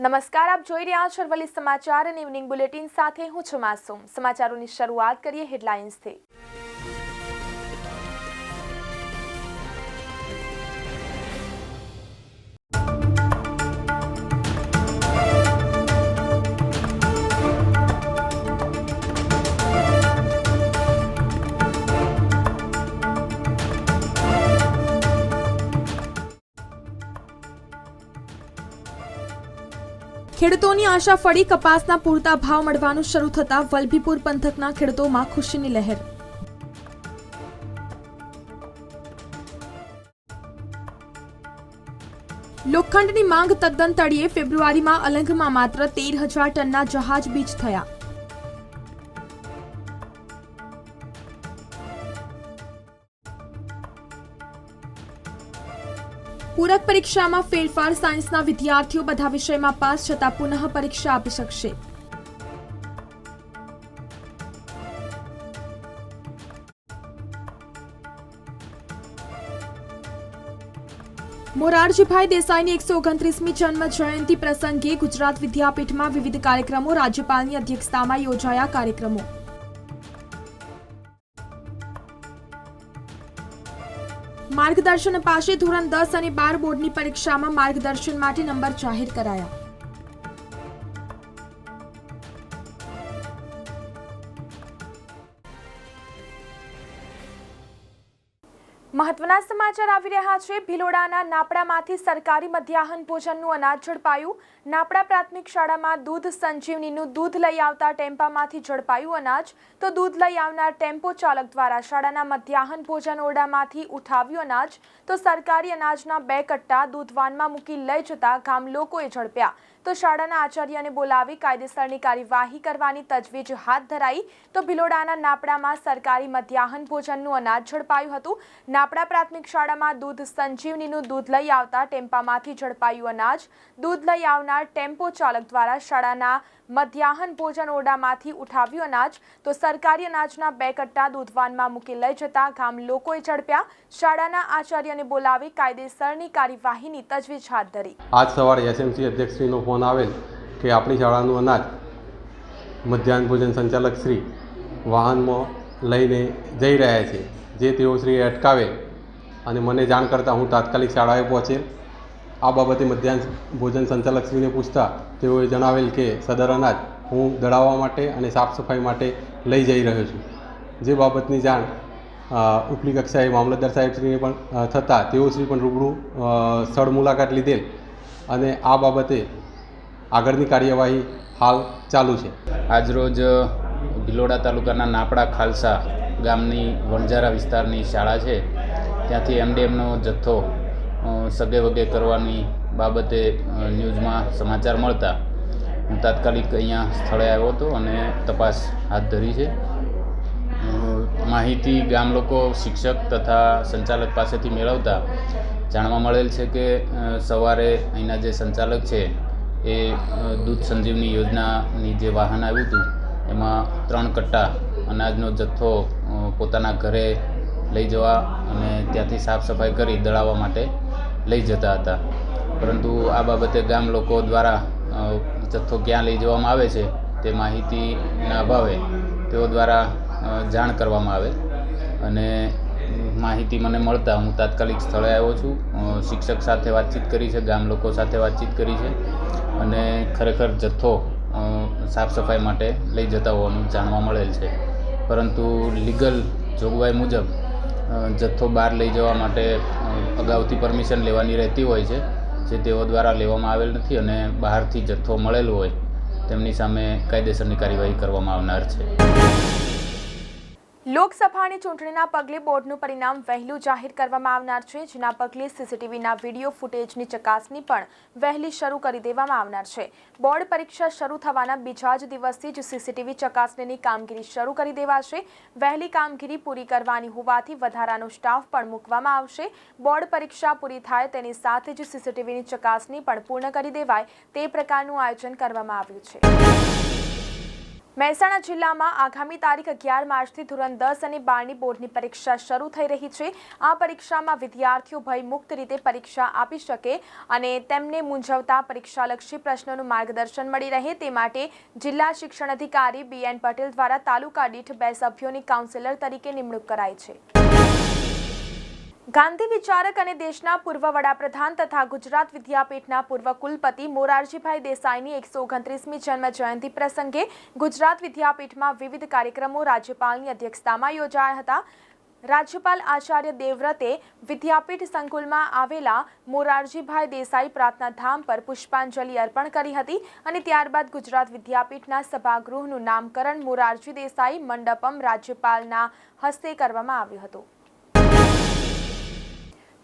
નમસ્કાર, આપ જોઈ રહ્યા છો અરવલ્લી સમાચાર અને ઇવનિંગ બુલેટિન સાથે હું છું માસૂમ। સમાચારોની શરૂઆત કરીએ હેડલાઇન્સથી। ખેડૂતોની આશા ફળી, કપાસના પૂરતા ભાવ મળવાનું શરૂ થતા વલભીપુર પંથકના ખેડૂતોમાં ખુશીની લહેર। લોખંડની માંગ તદ્દન તળિયે, ફેબ્રુઆરીમાં અલંગમાં માત્ર 13,000 ટનના જહાજ બીજ થયા। પૂરક પરીક્ષામાં ફેરફાર, સાયન્સના વિદ્યાર્થીઓ બધા વિષયમાં પાસ છતાં પુનઃ પરીક્ષા આપી શકશે। મોરારજીભાઈ દેસાઈની 129મી જન્મ જયંતિ પ્રસંગે ગુજરાત વિદ્યાપીઠમાં વિવિધ કાર્યક્રમો, રાજ્યપાલની અધ્યક્ષતામાં યોજાયા કાર્યક્રમો। માર્ગદર્શન અપાશે, ધોરણ 10 અને 12 બોર્ડની પરીક્ષામાં માર્ગદર્શન માટે નંબર જાહેર કરાયા। મહત્વના સમાચાર આવી રહ્યા છે। ભિલોડાના નાપડામાંથી સરકારી મધ્યાહન ભોજનનું અનાજ ઝડપાયું। નાપડા પ્રાથમિક શાળામાં દૂધ સંજીવનીનું દૂધ લઈ આવતા ટેમ્પામાંથી ઝડપાયું અનાજ, તો દૂધ લઈ આવનાર ટેમ્પો ચાલક દ્વારા શાળાના મધ્યાહન ભોજન ઓરડામાંથી ઉઠાવ્યું અનાજ, તો સરકારી અનાજના 2 કટ્ટા દૂધવાનમાં મૂકી લઈ જતા ગામ લોકોએ ઝડપ્યા, તો શાળાના આચાર્યને બોલાવી કાયદેસરની કાર્યવાહી કરવાની તજવીજ હાથ ધરાઈ। તો ભિલોડાના નાપડામાં સરકારી મધ્યાહન ભોજનનું અનાજ ઝડપાયું હતું। નાપડા પ્રાથમિક શાળામાં દૂધ સંજીવનીનું દૂધ લઈ આવતા ટેમ્પામાંથી ઝડપાયું અનાજ, દૂધ લઈ આવનાર ટેમ્પો ચાલક દ્વારા શાળાના મધ્યાહન ભોજન ઓરડામાંથી ઉઠાવ્યું અનાજ, તો સરકારી અનાજના 2 કટ્ટા દૂધવાનમાં મૂકી લઈ જતા ગામ લોકોએ ઝડપ્યા, શાળાના આચાર્યને બોલાવી કાયદેસરની કાર્યવાહીની તજવીજ હાથ ધરી। આજ સવારે એસએમસી અધ્યક્ષશ્રીનો ફોન આવેલ કે આપણી શાળાનું અનાજ મધ્યાહન ભોજન સંચાલક શ્રી વાહનમાં લઈને જઈ રહ્યા છે, જે તેઓ શ્રી અટકાવે અને મને જાણ કરતાં હું તાત્કાલિક શાળાએ પહોંચેલ। આ બાબતે મધ્યાહન ભોજન સંચાલકશ્રીને પૂછતા તેઓએ જણાવેલ કે સદર અનાજ હું દળાવવા માટે અને સાફ સફાઈ માટે લઈ જઈ રહ્યો છું, જે બાબતની જાણ ઉપલી કક્ષાએ મામલતદાર સાહેબશ્રીને પણ થતાં તેઓશ્રી પણ રૂબરૂ સ્થળ મુલાકાત લીધેલ અને આ બાબતે આગળની કાર્યવાહી હાલ ચાલુ છે। આજરોજ ભિલોડા તાલુકાના નાપડા ખાલસા ગામની વણઝારા વિસ્તારની શાળા છે, ત્યાંથી એમડીએમનો જથ્થો સગે વગે કરવાની બાબતે ન્યૂઝમાં સમાચાર મળતા હું તાત્કાલિક અહીંયા સ્થળે આવ્યો હતો અને તપાસ હાથ ધરી છે। માહિતી ગામ લોકો, શિક્ષક તથા સંચાલક પાસેથી મેળવતા જાણવા મળેલ છે કે સવારે અહીંના જે સંચાલક છે એ દૂધ સંજીવની યોજનાની જે વાહન આવ્યું હતું એમાં 3 કટ્ટા અનાજનો જથ્થો પોતાના ઘરે લઈ જવા અને ત્યાંથી સાફ સફાઈ કરી દળાવવા માટે લઈ જતા હતા, પરંતુ આ બાબતે ગામ લોકો દ્વારા જથ્થો ક્યાં લઈ જવામાં આવે છે તે માહિતીના અભાવે તેઓ દ્વારા જાણ કરવામાં આવે અને માહિતી મને મળતા હું તાત્કાલિક સ્થળે આવ્યો છું। શિક્ષક સાથે વાતચીત કરી છે, ગામ લોકો સાથે વાતચીત કરી છે અને ખરેખર જથ્થો સાફ સફાઈ માટે લઈ જતા હોવાનું જાણવા મળેલ છે, પરંતુ લીગલ જોગવાઈ મુજબ જથ્થો બહાર લઈ જવા માટે અગાઉથી પરમિશન લેવાની રહેતી હોય છે, જે તેઓ દ્વારા લેવામાં આવેલ નથી અને બહારથી જથ્થો મળેલો હોય તેમની સામે કાયદેસરની કાર્યવાહી કરવામાં આવનાર છે। લોકસભાની ચૂંટણીના પગલે બોર્ડનું પરિણામ વહેલું જાહેર કરવામાં આવનાર છે, જેના પગલે સીસીટીવીના વિડીયો ફૂટેજની ચકાસણી પણ વહેલી શરૂ કરી દેવામાં આવનાર છે। બોર્ડ પરીક્ષા શરૂ થવાના બીજા જ દિવસથી જ સીસીટીવી ચકાસણીની કામગીરી શરૂ કરી દેવાશે। વહેલી કામગીરી પૂરી કરવાની હોવાથી વધારાનો સ્ટાફ પણ મૂકવામાં આવશે। બોર્ડ પરીક્ષા પૂરી થાય તેની સાથે જ સીસીટીવીની ચકાસણી પણ પૂર્ણ કરી દેવાય તે પ્રકારનું આયોજન કરવામાં આવ્યું છે। મહેસાણા જિલ્લામાં આગામી તારીખ 11 માર્ચથી ધોરણ 10 અને 12ની બોર્ડની પરીક્ષા શરૂ થઈ રહી છે। આ પરીક્ષામાં વિદ્યાર્થીઓ ભયમુક્ત રીતે પરીક્ષા આપી શકે અને તેમને મૂંઝવતા પરીક્ષાલક્ષી પ્રશ્નોનું માર્ગદર્શન મળી રહે તે માટે જિલ્લા શિક્ષણ અધિકારી BN પટેલ દ્વારા તાલુકા દીઠ 2 સભ્યોની કાઉન્સેલર તરીકે નિમણૂક કરાઈ છે। ગાંધી વિચારક અને દેશના પૂર્વ વડાપ્રધાન તથા ગુજરાત વિદ્યાપીઠના પૂર્વ કુલપતિ મોરારજીભાઈ દેસાઈની 129મી જન્મ જયંતિ પ્રસંગે ગુજરાત વિદ્યાપીઠમાં વિવિધ કાર્યક્રમો રાજ્યપાલની અધ્યક્ષતામાં યોજાયા હતા। રાજ્યપાલ આચાર્ય દેવવ્રતે વિદ્યાપીઠ સંકુલમાં આવેલા મોરારજીભાઈ દેસાઈ પ્રાર્થના ધામ પર પુષ્પાંજલિ અર્પણ કરી હતી અને ત્યારબાદ ગુજરાત વિદ્યાપીઠના સભાગૃહનું નામકરણ મોરારજી દેસાઈ મંડપમ રાજ્યપાલના હસ્તે કરવામાં આવ્યું હતું।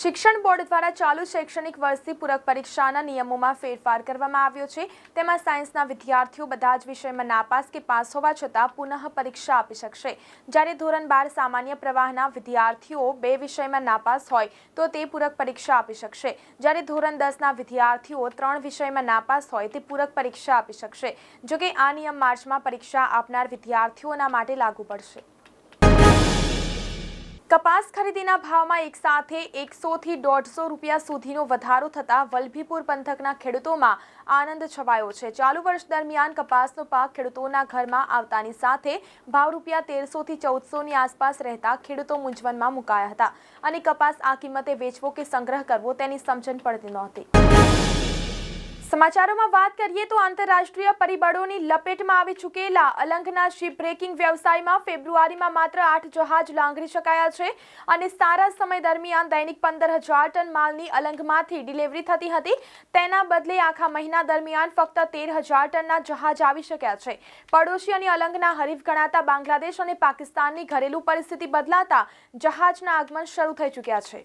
શિક્ષણ બોર્ડ દ્વારા ચાલુ શૈક્ષણિક વર્ષથી પૂરક પરીક્ષાના નિયમોમાં ફેરફાર કરવામાં આવ્યો છે। તેમાં સાયન્સના વિદ્યાર્થીઓ બધા જ વિષયમાં નાપાસ કે પાસ હોવા છતાં પુનઃ પરીક્ષા આપી શકશે, જ્યારે ધોરણ 12 સામાન્ય પ્રવાહના વિદ્યાર્થીઓ 2 વિષયમાં નાપાસ હોય તો તે પૂરક પરીક્ષા આપી શકશે, જ્યારે ધોરણ 10ના વિદ્યાર્થીઓ 3 વિષયમાં નાપાસ હોય તે પૂરક પરીક્ષા આપી શકશે। જોકે આ નિયમ માર્ચમાં પરીક્ષા આપનાર વિદ્યાર્થીઓના માટે લાગુ પડશે। કપાસ ખરીદીના ભાવમાં એક સાથે 100 થી 150 રૂપિયા સુધીનો વધારો થતા વલભીપુર પંથકના ખેડૂતોમાં આનંદ છવાયો છે। ચાલુ વર્ષ દરમિયાન કપાસનો પાક ખેડૂતોના ઘરમાં આવતાની સાથે ભાવ રૂપિયા 1300 થી 1400ની આસપાસ રહેતા ખેડૂતો મૂંઝવણમાં મુકાયા હતા અને કપાસ આ કિંમતે વેચવો કે સંગ્રહ કરવો તેની સમજણ પડતી નહોતી। સમાચારોમાં વાત કરીએ તો આંતરરાષ્ટ્રીય પરિબળોની લપેટમાં આવી ચૂકેલા અલંગના શિપ બ્રેકિંગ વ્યવસાયમાં ફેબ્રુઆરીમાં માત્ર 8 જહાજ લાંગરી શકાયા છે અને સારા સમય દરમિયાન દૈનિક 15,000 ટન માલની અલંગમાંથી ડિલિવરી થતી હતી। તેના બદલે આખા મહિના દરમિયાન ફક્ત 13,000 ટનના જહાજ આવી શક્યા છે। પડોશી અને અલંગના હરીફ ગણાતા બાંગ્લાદેશ અને પાકિસ્તાનની ઘરેલું પરિસ્થિતિ બદલાતા જહાજના આગમન શરૂ થઈ ચૂક્યા છે।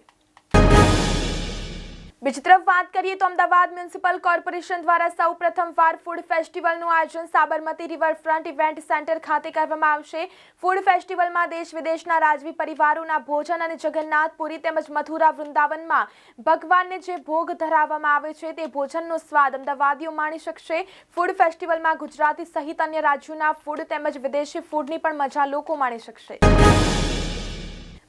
બીજી તરફ વાત કરીએ તો અમદાવાદ મ્યુનિસિપલ કોર્પોરેશન દ્વારા સૌ પ્રથમવાર ફૂડ ફેસ્ટિવલનું આયોજન સાબરમતી રિવરફ્રન્ટ ઇવેન્ટ સેન્ટર ખાતે કરવામાં આવશે। ફૂડ ફેસ્ટિવલમાં દેશ વિદેશના રાજવી પરિવારોના ભોજન અને જગન્નાથપુરી તેમજ મથુરા વૃંદાવનમાં ભગવાનને જે ભોગ ધરાવવામાં આવે છે તે ભોજનનો સ્વાદ અમદાવાદીઓ માણી શકશે। ફૂડ ફેસ્ટિવલમાં ગુજરાતી સહિત અન્ય રાજ્યોના ફૂડ તેમજ વિદેશી ફૂડની પણ મજા લોકો માણી શકશે।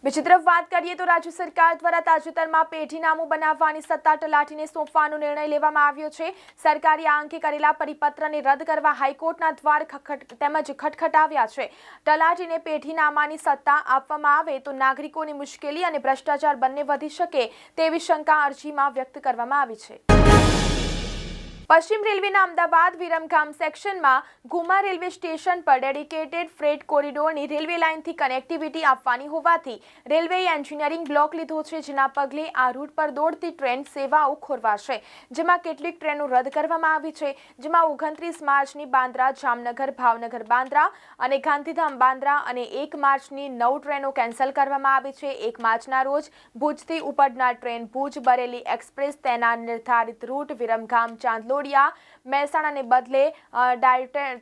બીજી તરફ વાત કરીએ તો રાજ્ય સરકાર દ્વારા તાજેતરમાં પેઢીનામું બનાવવાની સત્તા તલાટીને સોંપવાનો નિર્ણય લેવામાં આવ્યો છે। સરકારે આ અંગે કરેલા પરિપત્રને રદ કરવા હાઈકોર્ટના દ્વાર ખટખટાવ્યા છે। તલાટીને પેઢીનામાની સત્તા આપવામાં આવે તો નાગરિકોની મુશ્કેલી અને ભ્રષ્ટાચાર બંને વધી શકે તેવી શંકા અરજીમાં વ્યક્ત કરવામાં આવી છે। પશ્ચિમ રેલવેના અમદાવાદ વિરમગામ સેક્શનમાં ગુમા રેલવે સ્ટેશન પર ડેડિકેટેડ ફ્રેટ કોરિડોરની રેલવે લાઇનથી કનેક્ટિવિટી આપવાની હોવાથી રેલવેએ એન્જિનિયરિંગ બ્લોક લીધો છે, જેના પગલે આ રૂટ પર દોડતી ટ્રેન સેવાઓ ખોરવાશે, જેમાં કેટલીક ટ્રેનો રદ કરવામાં આવી છે, જેમાં 29 માર્ચની બાંદ્રા જામનગર ભાવનગર બાંદ્રા અને ગાંધીધામ બાંદ્રા અને 1 માર્ચની 9 ટ્રેનો કેન્સલ કરવામાં આવી છે। 1 માર્ચના રોજ ભુજથી ઉપડનાર ટ્રેન ભુજ બરેલી એક્સપ્રેસ તેના નિર્ધારિત રૂટ વિરમગામ ચાંદલોડિયા મહેસાણાને બદલે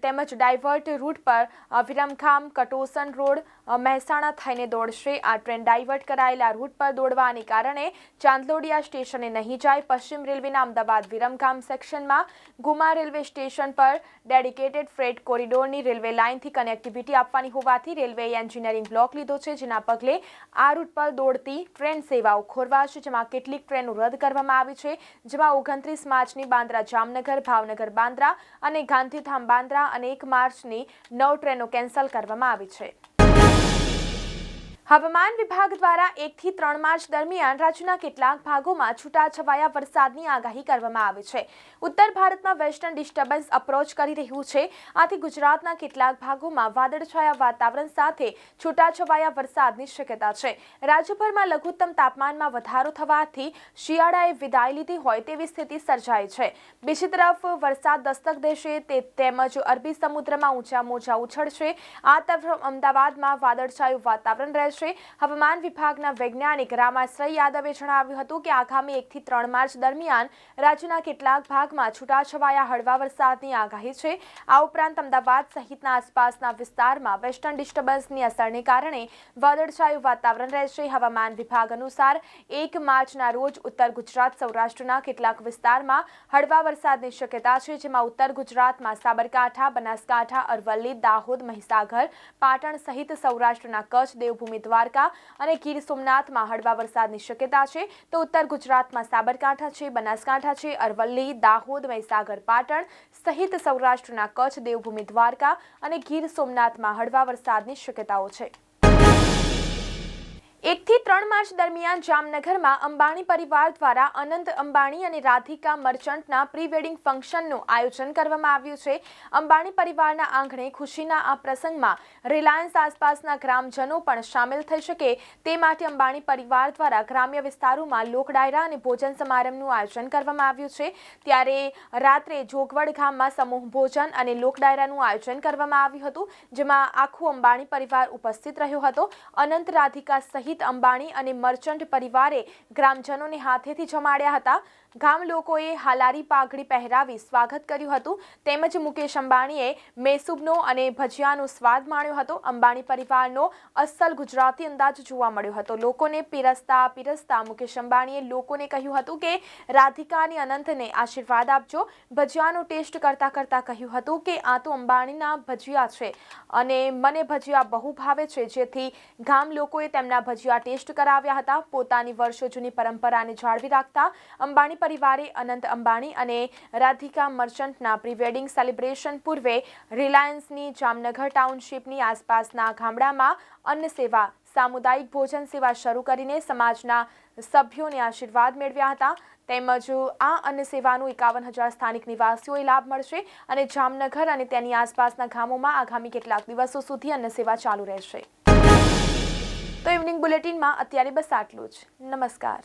તેમજ ડાયવર્ટ રૂટ પર વિરમગામ કટોસન રોડ મહેસાણા થઈને દોડશે। આ ટ્રેન ડાયવર્ટ કરાયેલા રૂટ પર દોડવાને કારણે ચાંદલોડિયા સ્ટેશને નહીં જાય। પશ્ચિમ રેલવેના અમદાવાદ વિરમગામ સેક્શનમાં ગુમા રેલવે સ્ટેશન પર ડેડિકેટેડ ફ્રેટ કોરિડોરની રેલવે લાઇનથી કનેક્ટિવિટી આપવાની હોવાથી રેલવેએ એન્જિનિયરિંગ બ્લોક લીધો છે, જેના પગલે આ રૂટ પર દોડતી ટ્રેન સેવાઓ ખોરવાશે, જેમાં કેટલીક ટ્રેનો રદ કરવામાં આવી છે, જેમાં 29 માર્ચની બાંદ્રા જામનગર ભાવનગર બાંદ્રા અને ગાંધીધામ બાંદ્રા અને 1 માર્ચની 9 ટ્રેનો કેન્સલ કરવામાં આવી છે। હવામાન વિભાગ દ્વારા 1 થી 3 માર્ચ દરમિયાન રાજ્યના કેટલાક ભાગોમાં છૂટાછવાયા વરસાદની આગાહી કરવામાં આવી છે। ઉત્તર ભારતમાં વેસ્ટર્ન ડિસ્ટર્બન્સ અપ્રોચ કરી રહ્યું છે, આથી ગુજરાતના કેટલાક ભાગોમાં વાદળછાયા વાતાવરણ સાથે છૂટાછવાયા વરસાદની શક્યતા છે। રાજ્યભરમાં લઘુત્તમ તાપમાનમાં વધારો થવાથી શિયાળાએ વિદાય લીધી હોય તેવી સ્થિતિ સર્જાઈ છે। બીજી તરફ વરસાદ દસ્તક દેશે તેમજ અરબી સમુદ્રમાં ઊંચા મોજા ઉછળશે। આ તરફ અમદાવાદમાં વાદળછાયું વાતાવરણ રહેશે। રહેશે। હવામાન વિભાગના વૈજ્ઞાનિક રામાશ્રય યાદવે જણાવ્યું હતું કે આગામી 1 થી 3 માર્ચ દરમિયાન રાજ્યના કેટલાક ભાગમાં છૂટાછવાયા હળવા વરસાદની આગાહી છે। આ ઉપરાંત અમદાવાદ સહિતના આસપાસના વિસ્તારમાં વેસ્ટર્ન ડિસ્ટર્બન્સની અસરને કારણે વાદળછાયું વાતાવરણ રહેશે। હવામાન વિભાગ અનુસાર 1 માર્ચના રોજ ઉત્તર ગુજરાત સૌરાષ્ટ્રના કેટલાક વિસ્તારમાં હળવા વરસાદની શક્યતા છે, જેમાં ઉત્તર ગુજરાતમાં સાબરકાંઠા, બનાસકાંઠા, અરવલ્લી, દાહોદ, મહીસાગર, પાટણ સહિત સૌરાષ્ટ્રના કચ્છ, દેવભૂમિ દ્વારકા અને ગીર સોમનાથમાં હળવા વરસાદની શક્યતા છે। તો ઉત્તર ગુજરાતમાં સાબરકાંઠા છે, બનાસકાંઠા છે, અરવલ્લી, દાહોદ, મહીસાગર, પાટણ સહિત સૌરાષ્ટ્રના કચ્છ, દેવભૂમિ દ્વારકા અને ગીર સોમનાથમાં હળવા વરસાદની શક્યતાઓ છે। 1 થી 3 માર્ચ દરમિયાન જામનગરમાં અંબાણી પરિવાર દ્વારા અનંત અંબાણી અને રાધિકા મર્ચન્ટના પ્રી વેડિંગ ફંક્શનનું આયોજન કરવામાં આવ્યું છે। અંબાણી પરિવારના આંગણે ખુશીના આ પ્રસંગમાં રિલાયન્સ આસપાસના ગ્રામજનો પણ સામેલ થઈ શકે તે માટે અંબાણી પરિવાર દ્વારા ગ્રામ્ય વિસ્તારોમાં લોકડાયરા અને ભોજન સમારંભનું આયોજન કરવામાં આવ્યું છે। ત્યારે રાત્રે જોગવડ ગામમાં સમૂહ ભોજન અને લોકડાયરાનું આયોજન કરવામાં આવ્યું હતું, જેમાં આખું અંબાણી પરિવાર ઉપસ્થિત રહ્યો હતો। અનંત, રાધિકા સહિત અંબાણી અને મર્ચન્ટ પરિવારે ગ્રામજનોને હાથેથી જમાડ્યા હતા। ગામ લોકોએ હાલારી પાઘડી પહેરાવી સ્વાગત કર્યું હતું, તેમજ મુકેશ અંબાણીએ મેસૂબનો અને ભજીયાનો સ્વાદ માણ્યો હતો। અંબાણી પરિવારનો અસલ ગુજરાતી અંદાજ જોવા મળ્યો હતો। લોકોને પીરસતા મુકેશ અંબાણીએ લોકોને કહ્યું હતું કે રાધિકા અને અનંતને આશીર્વાદ આપજો। ભજીયાનો ટેસ્ટ કરતા કહ્યું હતું કે આ તો અંબાણીના ભજીયા છે અને મને ભજીયા બહુ ભાવે છે, જેથી ગામ લોકોએ તેમના ભજીયા ટેસ્ટ કરાવ્યા હતા। પોતાની વર્ષો જૂની પરંપરાને જાળવી રાખતા અંબાણી પરિવારે અનંત અંબાણી અને રાધિકા મર્ચન્ટના પ્રી વેડિંગ સેલિબ્રેશન પૂર્વે રિલાયન્સની જામનગર ટાઉનશીપની આસપાસના ગામડામાં અન્ન સેવા, સામુદાયિક ભોજન સેવા શરૂ કરીને સમાજના સભ્યોને આશીર્વાદ મેળવ્યા હતા। તેમજ આ અન્ન સેવાનું 51,000 સ્થાનિક નિવાસીઓએ લાભ મળશે અને જામનગર અને તેની આસપાસના ગામોમાં આગામી કેટલાક દિવસો સુધી અન્ન સેવા ચાલુ રહેશે। તો ઇવનિંગ બુલેટિનમાં અત્યારે બસ આટલું જ। નમસ્કાર।